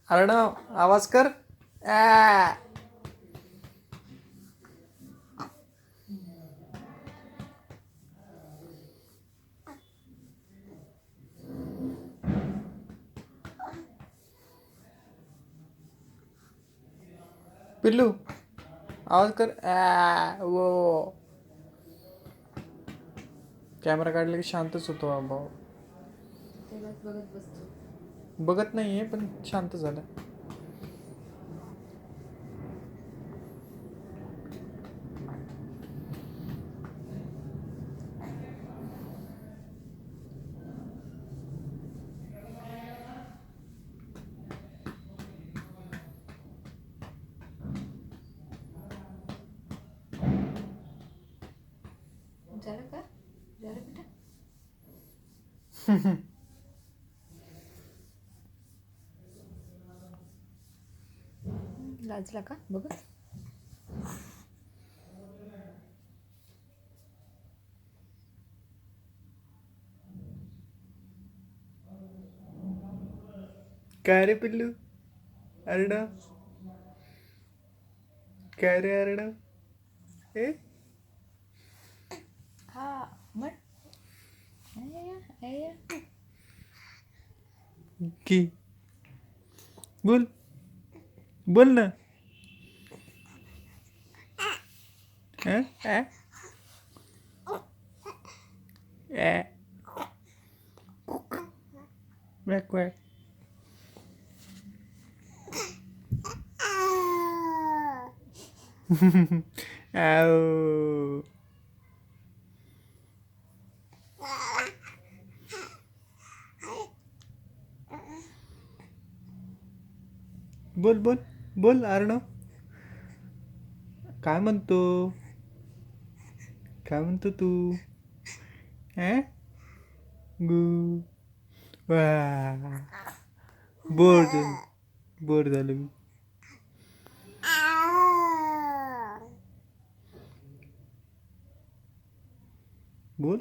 अर्णव आवाज कर. आ. पिल्लू आवाज कर. वो कॅमेरा काढला की शांतच होतो हा भाऊ. बघत नाहीये पण शांत झाला. झालं का? झालं बेटा? लाजला का बघ. काय रे पिल्लू? अर्णव काय रे अर्णव? ए हा म्हण. की बोल बोल ना. Quack quack. Ow. बोल बोल बोल अर्णव. काय म्हणतो? काय म्हणतो तू? गु वा. बोर झालं मी. बोल.